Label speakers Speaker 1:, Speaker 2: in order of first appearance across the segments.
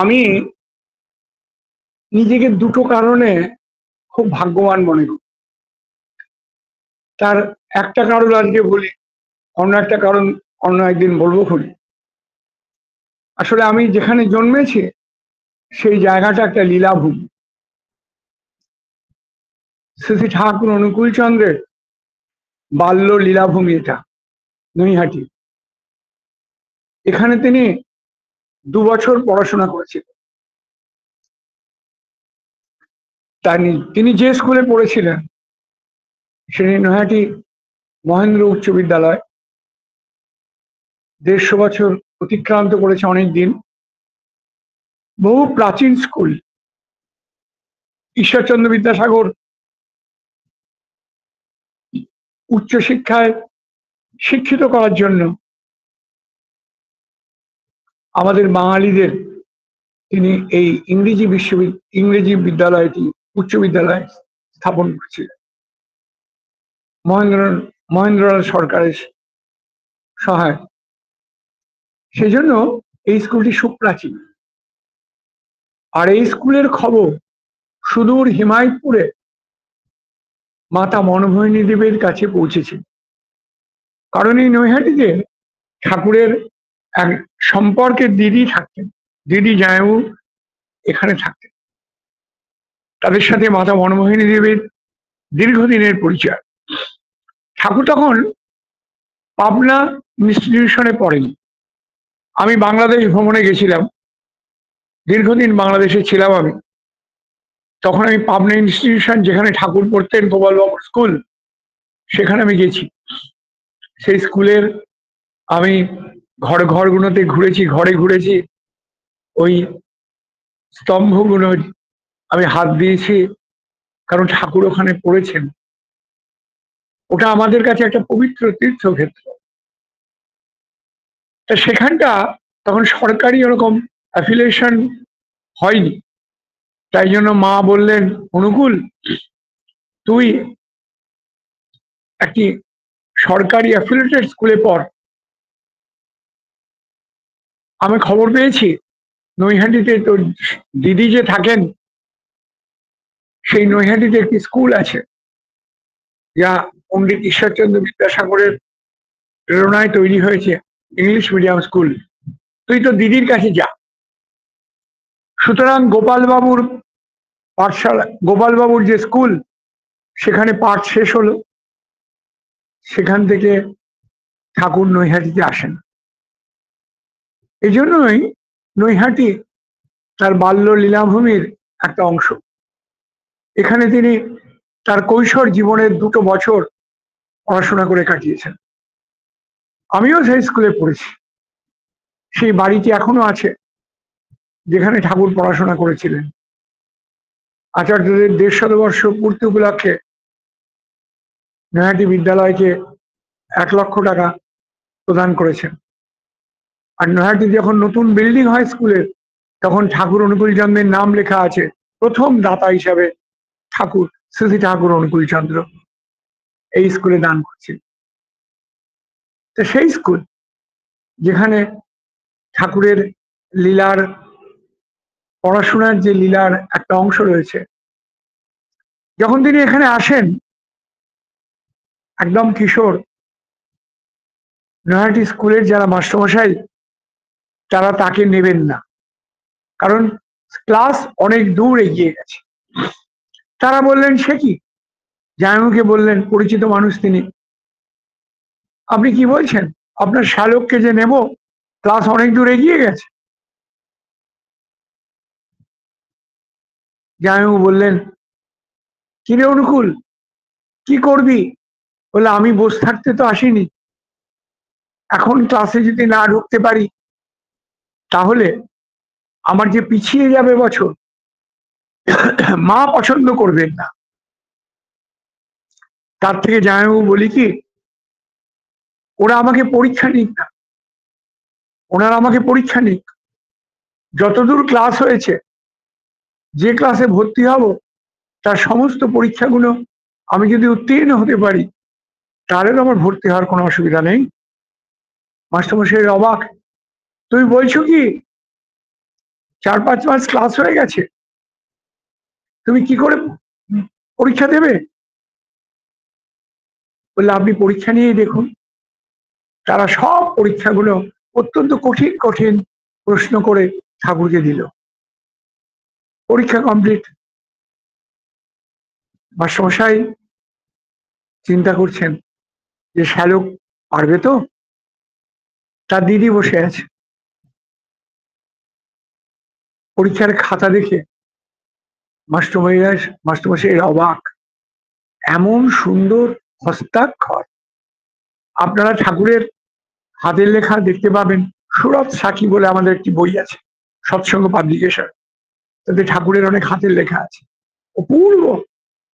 Speaker 1: আমি নিজেকে দুটো কারণে খুব ভাগ্যবান মনে করি। তার একটা কারণ আজকে বলি, অন্য একটা কারণ অন্য একদিন বলবো খুনি। আসলে আমি যেখানে জন্মেছি সেই জায়গাটা একটা লীলাভূমি। শ্রী ঠাকুর অনুকূল চন্দ্রের বাল্য লীলাভূমি এটা, নৈহাটি। এখানে তিনি 2 বছর পড়াশোনা করেছিলেন। তিনি যে স্কুলে পড়েছিলেন সেটি নৈহাটি মহেন্দ্র উচ্চ বিদ্যালয়। 150 বছর অতিক্রান্ত করেছে, অনেক দিন, বহু প্রাচীন স্কুল। ঈশ্বরচন্দ্র বিদ্যাসাগর উচ্চশিক্ষায় শিক্ষিত করার জন্য আমাদের বাঙালিদের তিনি এই ইংরেজি বিদ্যালয়টি উচ্চ বিদ্যালয় স্থাপন করেছিলেন মহেন্দ্রলাল সরকারের সহায়। সেই জন্য এই স্কুলটি সুপ্রাচীন। আর এই স্কুলের খবর সুদূর হিমায়তপুরে মাতা মনমোহিনী দেবীর কাছে পৌঁছেছে। কারণ এই নৈহাটিতে ঠাকুরের এক সম্পর্কের দিদি থাকতেন, দিদি জায়ু এখানে থাকতেন। তাদের সাথে মাতা মনমোহিনী দেবীর দীর্ঘদিনের পরিচয়। ঠাকুর তখন পাবনা ইনস্টিটিউশনে পড়েন। আমি বাংলাদেশ ভ্রমণে গেছিলাম, দীর্ঘদিন বাংলাদেশে ছিলাম আমি। তখন আমি পাবনা ইনস্টিটিউশন, যেখানে ঠাকুর পড়তেন, গোপালবাবুর স্কুল, সেখানে আমি গেছি। সেই স্কুলের আমি ঘরগুলোতে ঘুরেছি, ঘরে ঘুরেছি, ওই স্তম্ভগুলো আমি হাত দিয়েছি, কারণ ঠাকুর ওখানে পড়েছেন। ওটা আমাদের কাছে একটা পবিত্র তীর্থক্ষেত্র। তা সেখানটা তখন সরকারি ওরকম অ্যাফিলিয়েশন হয়নি। তাই জন্য মা বললেন, অনুকূল, তুই একটি সরকারি অ্যাফিলিয়েটেড স্কুলে পড়। আমি খবর পেয়েছি নৈহাটিতে তোর দিদি যে থাকেন, সেই নৈহাটিতে একটি স্কুল আছে, যা পণ্ডিত ঈশ্বরচন্দ্র বিদ্যাসাগরের প্রেরণায় তৈরি হয়েছে, ইংলিশ মিডিয়াম স্কুল। তুই তো দিদির কাছে যা। সুতরাং গোপালবাবুর পাঠশালা, গোপালবাবুর যে স্কুল, সেখানে পাঠ শেষ হলো। সেখান থেকে ঠাকুর নৈহাটিতে আসেন। এই জন্যই নৈহাটি তার বাল্য লীলাভূমির একটা অংশ। এখানে তিনি তার কৈশোর জীবনের 2 বছর পড়াশোনা করে কাটিয়েছেন। আমিও সেই স্কুলে পড়েছি। সেই বাড়িটি এখনো আছে যেখানে ঠাকুর পড়াশোনা করেছিলেন। আচার্যদের 150 বর্ষ পূর্তি উপলক্ষে নৈহাটি বিদ্যালয়কে 1 লক্ষ টাকা প্রদান করেছেন। আর নৈহাটি যখন নতুন বিল্ডিং হয় স্কুলের, তখন ঠাকুর অনুকূল চন্দ্রের নাম লেখা আছে। প্রথম দাতা হিসাবে ঠাকুর, শ্রী ঠাকুর অনুকূল চন্দ্র এই স্কুলে দান করছেন। তো সেই স্কুল যেখানে ঠাকুরের লীলার, পড়াশোনার যে লীলার একটা অংশ রয়েছে, যখন তিনি এখানে আসেন একদম কিশোর, নৈহাটি স্কুলের যারা মাস্টারমশাই তারা তাকে নেবেন না, কারণ ক্লাস অনেক দূর এগিয়ে গেছে। তারা বললেন, সে কি? জায়ুকে বললেন, পরিচিত মানুষ তিনি, আপনি কি বলছেন? আপনার শ্যালককে যে নেব, ক্লাস অনেক দূর এগিয়ে গেছে। জায়ু বললেন, কিরে অনুকূল, কি করবি? বলে, আমি বসে থাকতে তো আসিনি। এখন ক্লাসে যদি না ঢুকতে পারি, তাহলে আমার যে পিছিয়ে যাবে বছর, মা পছন্দ করবেন না। তার থেকে জামাইবাবু বলি কি, ওরা আমাকে পরীক্ষা নিক না, ওনারা আমাকে পরীক্ষা নিক। যতদূর ক্লাস হয়েছে, যে ক্লাসে ভর্তি হব, তার সমস্ত পরীক্ষাগুলো আমি যদি উত্তীর্ণ হতে পারি, তাহলে তো আমার ভর্তি হওয়ার কোনো অসুবিধা নেই। মাস্টারমশাই অবাক, তুমি বলছো কি? 4-5 মাস ক্লাস হয়ে গেছে, তুমি কি করে পরীক্ষা দেবে? বললে আপনি পরীক্ষা নিয়েই দেখুন। তারা সব পরীক্ষাগুলো অত্যন্ত কঠিন কঠিন প্রশ্ন করে ঠাকুরকে দিল। পরীক্ষা কমপ্লিট। মাস্টারমশাই চিন্তা করছেন যে শ্যালক পারবে তো? তার দিদি বসে আছে। পরীক্ষার খাতা দেখে মাস্টারমশাই অবাক, এমন সুন্দর হস্তাক্ষর। আপনারা ঠাকুরের হাতের লেখা দেখতে পাবেন, সুরত সাকি বলে আমাদের একটি বই আছে, সৎসঙ্গ পাবলিকেশন, তাতে ঠাকুরের অনেক হাতের লেখা আছে, অপূর্ব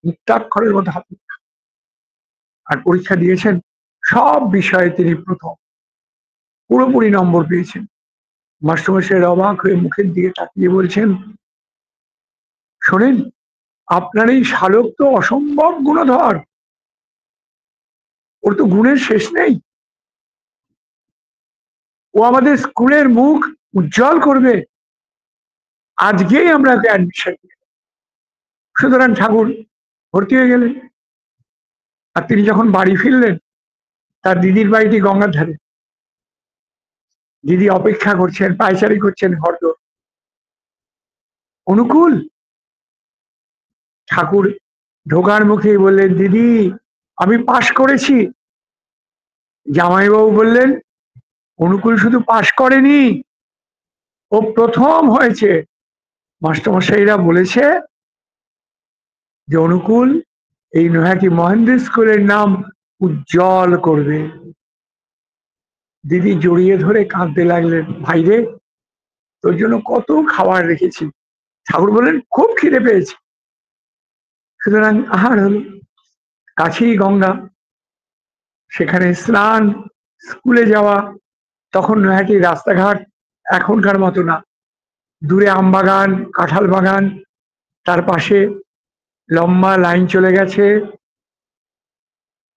Speaker 1: মুক্তাক্ষরের মতো হাতের লেখা। আর পরীক্ষা দিয়েছেন, সব বিষয়ে তিনি প্রথম, পুরোপুরি নম্বর পেয়েছেন। মাস্টারমশাই অবাক হয়ে মুখের দিকে তাকিয়ে বলছেন, শোনেন, আপনার এই শালক তো অসম্ভব গুণধর, ওর তো গুণের শেষ নেই, ও আমাদের স্কুলের মুখ উজ্জ্বল করবে, আজকেই আমরা ওকে অ্যাডমিশন দিই। সুতরাং ঠাকুর ভর্তি হয়ে গেলেন। আর তিনি যখন বাড়ি ফিরলেন, তার দিদির বাড়িটি গঙ্গার ধারে। দিদি অপেক্ষা করছেন, পায়চারি করছেন হরদর। অনুকূল, ঠাকুর ঢোকার মুখেই বললেন, দিদি আমি পাশ করেছি। জামাইবাবু বললেন, অনুকূল শুধু পাশ করেনি, ও প্রথম হয়েছে। মাস্টারমশাইরা বলেছে যে অনুকূল এই নৈহাটি মহেন্দ্র স্কুলের নাম উজ্জ্বল করবে। দিদি জড়িয়ে ধরে কাঁদতে লাগলেন, ভাই রে, তোর জন্য কত খাবার রেখেছি। ঠাকুর বললেন, খুব খিদে পেয়েছে। সুতরাং আহার হলো, কাছেই গঙ্গা, সেখানে স্নান, স্কুলে যাওয়া। তখন নৈহাটির রাস্তাঘাট এখনকার মতো না, দূরে আম বাগান, কাঁঠাল বাগান, তার পাশে লম্বা লাইন চলে গেছে।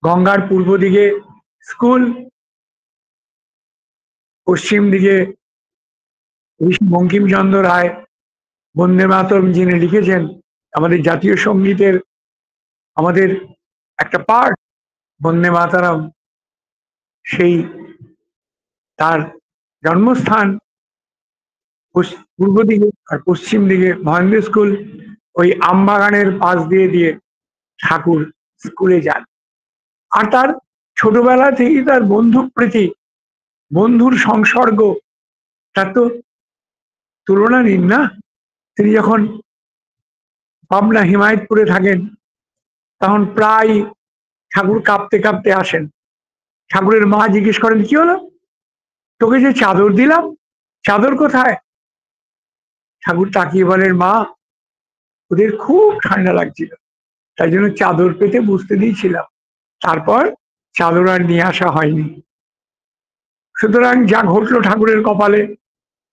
Speaker 1: গঙ্গার পূর্ব দিকে স্কুল, পশ্চিম দিকে বঙ্কিমচন্দ্র রায় বন্দে মাতরম যিনি লিখেছেন আমাদের জাতীয় সঙ্গীতের আমাদের একটা পার্ট, বন্দে মাতরম, সেই তার জন্মস্থান পূর্ব দিকে, আর পশ্চিম দিকে মহেন্দ্র স্কুল। ওই আমবাগানের পাশ দিয়ে দিয়ে ঠাকুর স্কুলে যান। আর তার ছোটবেলা থেকেই তার বন্ধু প্রীতি, বন্ধুর সংসর্গ, তার তো তুলনাহীন না। তিনি যখন পাবনা হিমায়তপুরে থাকেন, তখন প্রায় ঠাকুর কাঁপতে কাঁপতে আসেন। ঠাকুরের মা জিজ্ঞেস করেন, কি হলো, তোকে যে চাদর দিলাম, চাদর কোথায়? ঠাকুর তাকিয়ে বলেন, মা, ওদের খুব ঠান্ডা লাগছিল, তাই জন্য চাদর পেতে বুঝতে দিয়েছিলাম, তারপর চাদর আর নিয়ে আসা হয়নি। সুতরাং যা ঘটলো ঠাকুরের কপালে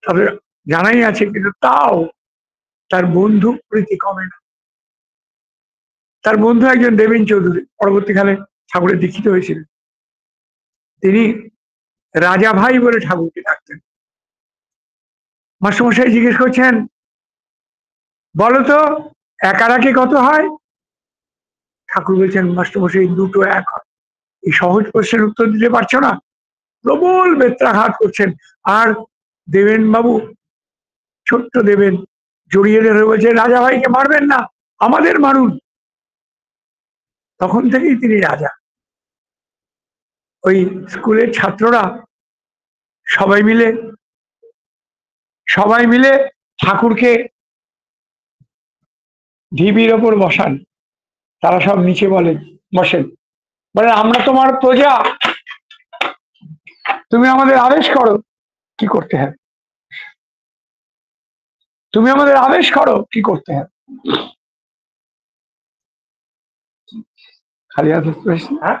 Speaker 1: তাদের জানাই আছে, কিন্তু তাও তার বন্ধু প্রীতি কমে না। তার বন্ধু একজন দেবেন চৌধুরী, পরবর্তীকালে ঠাকুরের দীক্ষিত হয়েছিলেন। তিনি রাজা ভাই বলে ঠাকুরকে ডাকতেন। মাস্টারমশাই জিজ্ঞেস করছেন, বলতো এক আর একে কত হয়? ঠাকুর বলছেন, মাস্টারমশাই দুটো এক হয়। এই সহজ প্রশ্নের উত্তর দিতে পারছো না? প্রবল বেত্রাঘাত করছেন। আর দেবেন বাবু, ছোট্ট দেবেন, জড়িয়ে ধরে বলছে, রাজা ভাইকে মারবেন না, আমাদের মারুন। তখন থেকেই তিনি রাজা। ওই স্কুলের ছাত্ররা সবাই মিলে ঠাকুরকে ঢিবির ওপর বসান। তারা সব নিচে বসেন, বলে, আমরা তোমার প্রজা, তুমি আমাদের আদেশ করো কি করতে হবে, তুমি আমাদের আদেশ করো কি করতে হবে। খালি হাতে হ্যাঁ,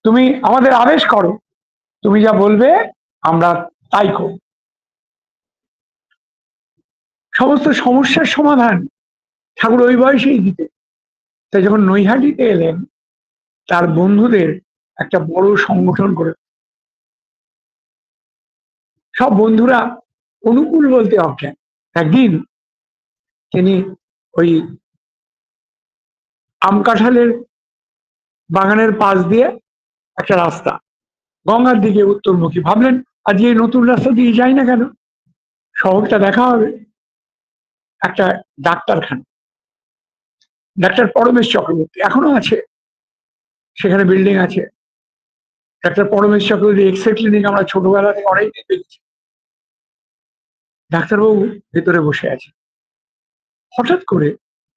Speaker 1: তুমি আমাদের আদেশ করো, তুমি যা বলবে আমরা তাই করব। সমস্ত সমস্যার সমাধান ঠাকুর ওই বয়সেই দিতে। তাই যখন নৈহাটিতে এলেন, তার বন্ধুদের একটা বড় সংগঠন করে, সব বন্ধুরা অনুকূল বলতে অজ্ঞান। একদিন তিনি ওই আম কাঁঠালের বাগানের পাশ দিয়ে একটা রাস্তা গঙ্গার দিকে উত্তরমুখী, ভাবলেন আজকে এই নতুন রাস্তা দিয়ে যাই না কেন, শহরটা দেখা হবে। একটা ডাক্তারখানা, ডাক্তার পরমেশ চক্রবর্তী, এখনো আছে সেখানে, বিল্ডিং আছে। Doctor Paramesh Chakraborty X ray clinic আমরা ছোটবেলা থেকে অনেকদিন দেখেছি। ডাক্তারবাবু ভেতরে বসে আছে, হঠাৎ করে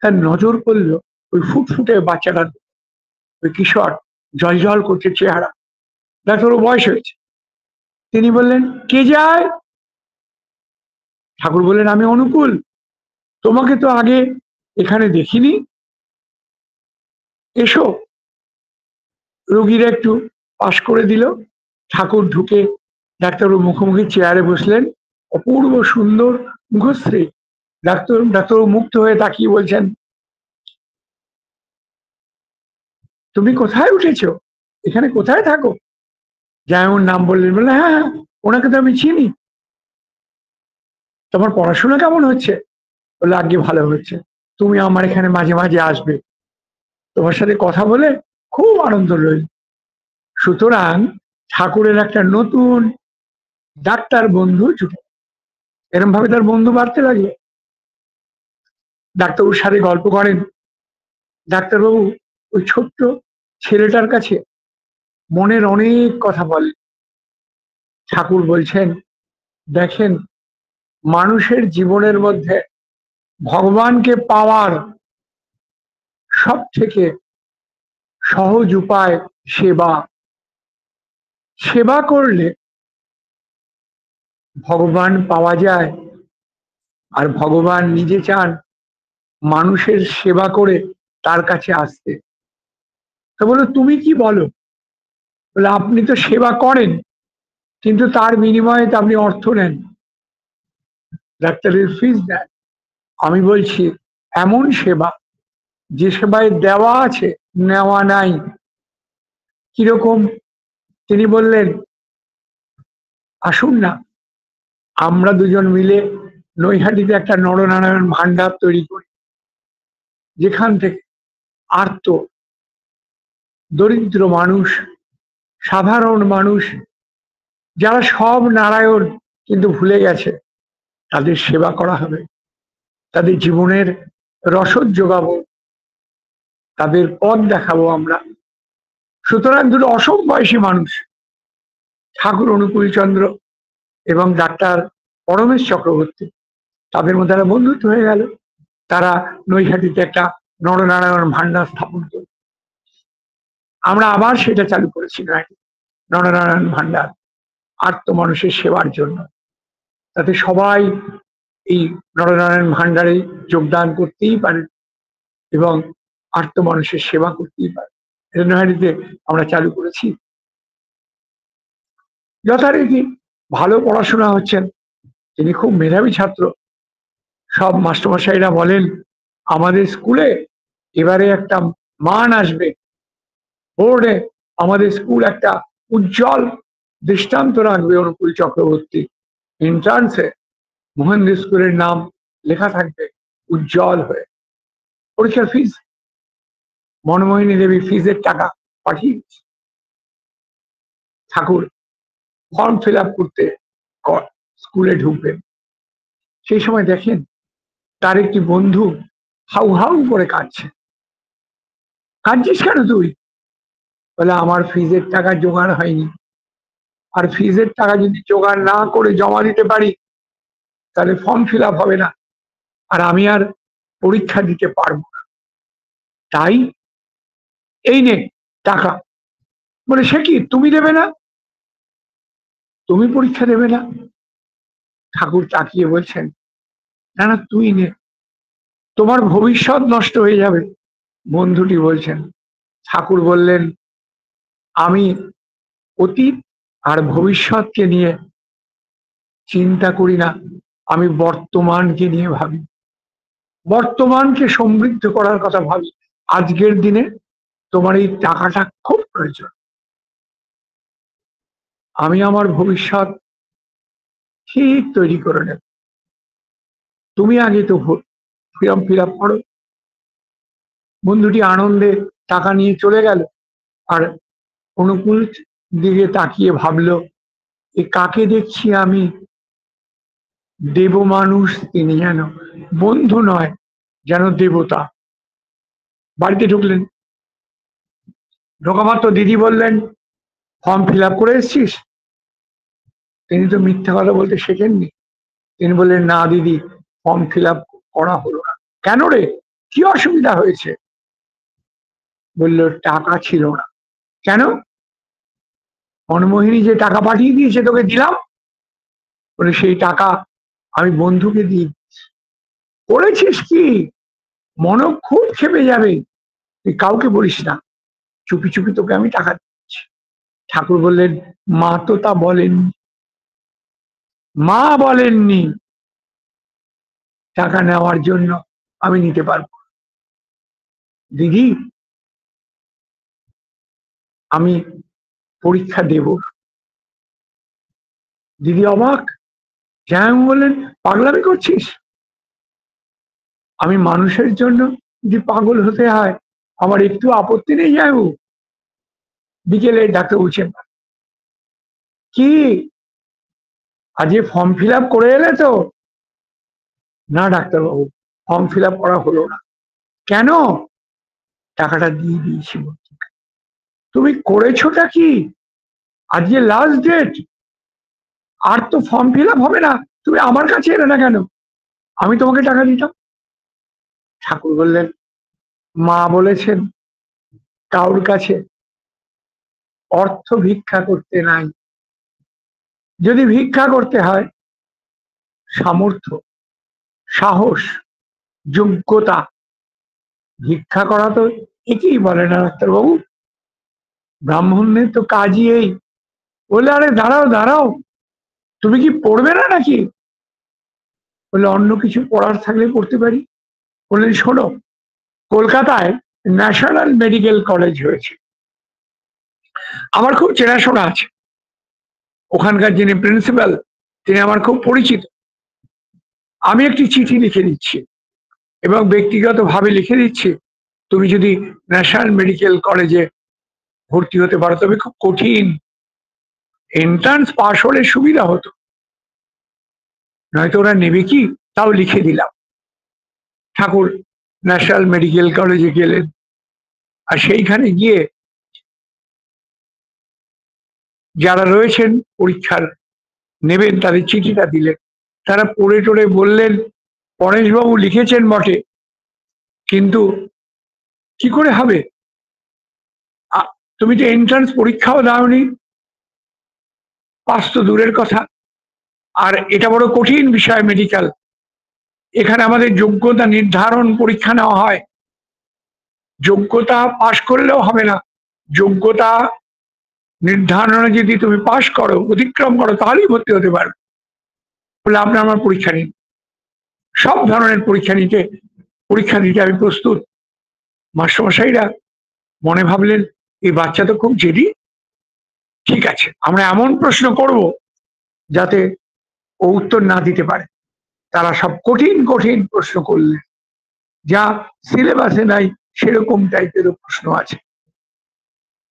Speaker 1: তার নজর পড়ল ওই ফুটফুটে বাচ্চাটার, ওই কিশোর, জল জল করছে চেহারা। ডাক্তারবাবু বয়স হয়েছে, তিনি বললেন কে যায়? ঠাকুর বললেন আমি অনুকূল, তোমাকে তো আগে এখানে দেখিনি, এসো। রোগীরা একটু পাশ করে দিল, ঠাকুর ঢুকে ডাক্তারবাবু মুখোমুখি চেয়ারে বসলেন। অপূর্ব সুন্দর মুখশ্রী। ডাক্তারবাবু মুগ্ধ হয়ে তাকিয়ে বলছেন, তুমি কোথায় উঠেছো, এখানে কোথায় থাকো? যেমন নাম বললেন, বললেন হ্যাঁ হ্যাঁ ওনাকে তো আমি চিনি। তোমার পড়াশোনা কেমন হচ্ছে? বললে আগে ভালো হচ্ছে, তুমি আমার এখানে মাঝে মাঝে আসবে, তোমার সাথে কথা বলে খুব আনন্দ রইল। সুতরাং ঠাকুরের একটা নতুন ডাক্তার বন্ধু জুটে, এরম ভাবে তার বন্ধু বাড়তে লাগলো। ডাক্তারবাবুর সাথে গল্প করেন। ডাক্তারবাবু ওই ছোট্ট ছেলেটার কাছে মনের অনেক কথা বলেন। ঠাকুর বলছেন, দেখেন মানুষের জীবনের মধ্যে ভগবানকে পাওয়ার সব থেকে সহজ উপায় সেবা। সেবা করলে ভগবান পাওয়া যায়, আর ভগবান নিজে চান মানুষের সেবা করে তার কাছে আসতে। তো বলো তুমি কি বলো? বলে আপনি তো সেবা করেন, কিন্তু তার বিনিময়ে তো আপনি অর্থ নেন, ডাক্তারের ফিস দেন। আমি বলছি এমন সেবা যে সেবায় দেওয়া আছে, নেওয়া নাই। কিরকম? তিনি বললেন আসুন না আমরা দুজন মিলে নৈহাটিতে একটা নরনারায়ণ ভান্ডার তৈরি করি, যেখান থেকে আর্ত দরিদ্র মানুষ, সাধারণ মানুষ, যারা সব নারায়ণ কিন্তু ভুলে গেছে, তাদের সেবা করা হবে, তাদের জীবনের রসদ যোগাবো, তাদের পথ দেখাবো আমরা। সুতরাং দুটো অসম বয়সী মানুষ, ঠাকুর অনুকূল চন্দ্র এবং ডাক্তার পরমেশ চক্রবর্তী, তাদের মধ্যে একটা বন্ধুত্ব হয়ে গেল। তারা নৈহাটিতে একটা নরনারায়ণ ভান্ডার স্থাপন করল। আমরা আবার সেটা চালু করেছি, নরনারায়ণ ভান্ডার, আর্ত মানুষের সেবার জন্য, তাতে সবাই এই নরনারায়ণ ভান্ডারে যোগদান করতেই পারে এবং আর্ত মানুষের সেবা করতেই পারে। এটা নৈহাটিতে আমরা চালু করেছি। যথারীতি ভালো পড়াশোনা হচ্ছেন, তিনি খুব মেধাবী ছাত্র। সব মাস্টারমশাইরা বলেন আমাদের স্কুলে এবারে একটা মান আসবে, বোর্ডে আমাদের স্কুল একটা উজ্জ্বল দৃষ্টান্ত রাখবে। অনুকূল চক্রবর্তী এন্ট্রান্সে মহেন্দ্র স্কুলের নাম লেখা থাকবে উজ্জ্বল হয়ে। পরীক্ষার ফিস মনমোহিনী দেবী ফিজের টাকা পাঠিয়ে দিচ্ছে। ঠাকুর ফর্ম ফিল আপ করতে স্কুলে ঢুকবেন, সেই সময় দেখেন তার একটি বন্ধু হাউ হাউ করে কাঁদছে। কাঁদছিস কেন তুই? বলে আমার ফিজের টাকা জোগাড় হয়নি, আর ফিজের টাকা যদি জোগাড় না করে জমা দিতে পারি তাহলে ফর্ম ফিল আপ হবে না, আর আমি আর পরীক্ষা দিতে পারবো না, তাই এই নে টাকা। বলে সে কি, তুমি দেবে না? তুমি পরীক্ষা দেবে না? ঠাকুর তাকিয়ে বলছেন না না তুই নে, তোমার ভবিষ্যৎ নষ্ট হয়ে যাবে। বন্ধুটি বলছেন, ঠাকুর বললেন আমি অতীত আর ভবিষ্যৎকে নিয়ে চিন্তা করি না, আমি বর্তমানকে নিয়ে ভাবি, বর্তমানকে সমৃদ্ধ করার কথা ভাবি। আজকের দিনে তোমার এই টাকাটা খুব প্রয়োজন, আমি আমার ভবিষ্যৎ ঠিক তৈরি করে নেবে। তুমি আগে তো ফর্ম ফিল আপ করো। বন্ধুটি আনন্দে টাকা নিয়ে চলে গেল, আর অনুকূল দিকে তাকিয়ে ভাবলো, এ কাকে দেখছি আমি? দেব মানুষ তিনি, যেন বন্ধু নয়, যেন দেবতা। বাড়িতে ঢুকলেন, ঢোকা মাত্র দিদি বললেন, ফর্ম ফিল আপ করে এসছিস? তিনি তো মিথ্যা কথা বলতে শেখেননি। তিনি বললেন, না দিদি, ফর্ম ফিল আপ করা হলো না। কেন রে, কি অসুবিধা হয়েছে? বলল, টাকা ছিল না। কেন? মনমোহিনী যে টাকা পাঠিয়ে দিয়েছে তোকে দিলাম। বলে, সেই টাকা আমি বন্ধুকে দিয়ে করেছিস কি? মন খুব খেপে যাবে, তুই কাউকে বলিস না, চুপি চুপি তোকে আমি টাকা দিচ্ছি। ঠাকুর বললেন, মা তো তা বলেননি। মা বলেননি টাকা নেওয়ার জন্য আমি নিতে পারবো। দিদি, আমি পরীক্ষা দেব। দিদি অবাক, জামাইবাবু বললেন, পাগলামি করছিস? আমি মানুষের জন্য যদি পাগল হতে হয় আমার একটু আপত্তি নেই জামাইবাবু। বিকেলে ডাক্তারবাবু চেম্বার। কি, আজকে ফর্ম ফিল আপ করে এলে তো? না ডাক্তারবাবু, ফর্ম ফিল আপ করা হলো না। কেন? টাকাটা দিয়ে দিয়েছি। তুমি করেছোটা কি? আজকে লাস্ট ডেট, আর তো ফর্ম ফিল আপ হবে না, তুমি আমার কাছে এলে না কেন? আমি তোমাকে টাকা দিতাম। ঠাকুর বললেন, মা বলেছেন কারোর কাছে অর্থ ভিক্ষা করতে নাই। যদি ভিক্ষা করতে হয়, সামর্থ্য, সাহস, যোগ্যতা, ভিক্ষা করা তো একেই বলে না ডাক্তারবাবু। ব্রাহ্মণের তো কাজই এই। বলে, আরে দাঁড়াও দাঁড়াও, তুমি কি পড়বে না নাকি? বলে, অন্য কিছু পড়ার থাকলে পড়তে পারি। বললেন, শোনো, কলকাতায় ন্যাশনাল মেডিকেল কলেজ হয়েছে, আমার খুব চেনাশোনা আছে। ওখানকার যিনি প্রিন্সিপাল, তিনি আমার খুব পরিচিত। আমি একটি চিঠি লিখে দিচ্ছি এবং ব্যক্তিগতভাবে লিখে দিচ্ছি, তুমি যদি ন্যাশনাল মেডিকেল কলেজে ভর্তি হতে পারো, তবে খুব কঠিন, এন্ট্রান্স পাশ হলে সুবিধা হতো, নয়তো ওরা নেবে কি? তাও লিখে দিলাম। ঠাকুর ন্যাশনাল মেডিকেল কলেজে গেলেন, আর সেইখানে গিয়ে যারা রয়েছেন পরীক্ষার নেবেন তাদের চিঠিটা দিলেন। তারা পড়ে টড়ে বললেন, পরেশবাবু লিখেছেন বটে, কিন্তু কি করে হবে? তুমি তো এন্ট্রান্স পরীক্ষাও দাওনি, পাস তো দূরের কথা, আর এটা বড় কঠিন বিষয় মেডিকেল, এখানে আমাদের যোগ্যতা নির্ধারণ পরীক্ষা নেওয়া হয়, যোগ্যতা পাশ করলেও হবে না, যোগ্যতা নির্ধারণে যদি তুমি পাশ করো, অতিক্রম করো, তাহলেই ভর্তি হতে পারবে। বলে, আপনি আমার পরীক্ষা নিন, সব ধরনের পরীক্ষা দিতে আমি প্রস্তুত। মাস্টারমশাইরা মনে ভাবলেন, এই বাচ্চা তো খুব জেদি, ঠিক আছে, আমরা এমন প্রশ্ন করব যাতে ও উত্তর না দিতে পারে। তারা সব কঠিন কঠিন প্রশ্ন করলেন, যা সিলেবাসে নাই সেরকম টাইপেরও প্রশ্ন আছে।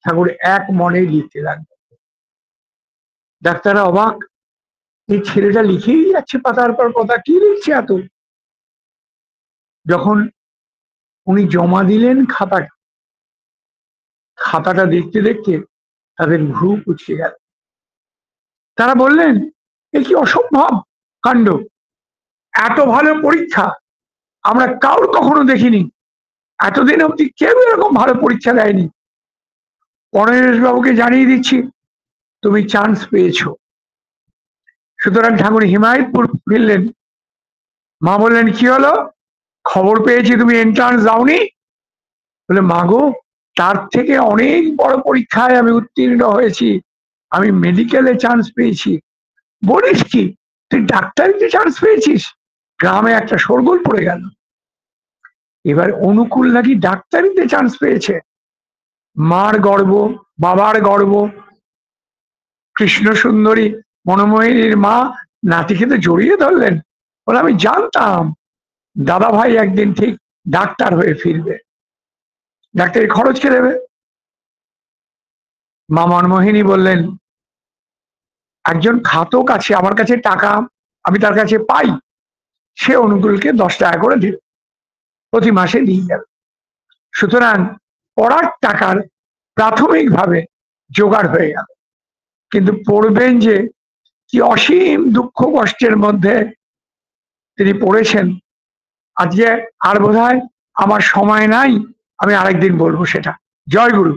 Speaker 1: ঠাকুর এক মনে লিখতে লাগলেন। ডাক্তাররা অবাক, এই ছেলেটা লিখেই যাচ্ছে পাতার পর পাতা, কি লিখছে এত? যখন উনি জমা দিলেন খাতাটা দেখতে দেখতে তাদের ভ্রু কুচকে গেল। তারা বললেন, এ কি অসম্ভব কাণ্ড, এত ভালো পরীক্ষা আমরা কাউর কখনো দেখিনি, এতদিন অব্দি কেউ এরকম ভালো পরীক্ষা দেয়নি। পরেশবাবুকে জানিয়ে দিচ্ছি, তুমি চান্স পেয়েছো। সুতরাং ঠাকুর হিমায়তপুর ফিরলেন। মা বললেন, কি হলো? খবর পেয়েছি তুমি এন্ট্রান্স দাওনি। বলে, মা গো, তার থেকে অনেক বড় পরীক্ষায় আমি উত্তীর্ণ হয়েছি, আমি মেডিকেলে চান্স পেয়েছি। বলিস কি, তুই ডাক্তারিতে চান্স পেয়েছিস? গ্রামে একটা শোরগোল পড়ে গেল। এবার অনুকূল নাকি ডাক্তারিতে চান্স পেয়েছে। মার গর্ব, বাবার গর্ব, কৃষ্ণ সুন্দরী মনমোহিনীর মা নাতিকে তো জড়িয়ে ধরলেন, বলে আমি জানতাম দাদা ভাই একদিন ঠিক ডাক্তার হয়ে ফিরবে, ডাক্তারের খরচ কে দেবে? মা মনমোহিনী বললেন, একজন খাতক আছে আমার কাছে, টাকা আমি তার কাছে পাই, সে অনুকূলকে 10 টাকা করে দিল, প্রতি মাসে দিয়ে যাবে। সুতরাং পড়ার টাকার প্রাথমিকভাবে জোগাড় হয়ে গেল। কিন্তু পড়বেন যে কি অসীম দুঃখ কষ্টের মধ্যে তিনি পড়েছেন, আজকে আর বোধহয় আমার সময় নাই, আমি আরেকদিন বলবো সেটা। জয় গুরু।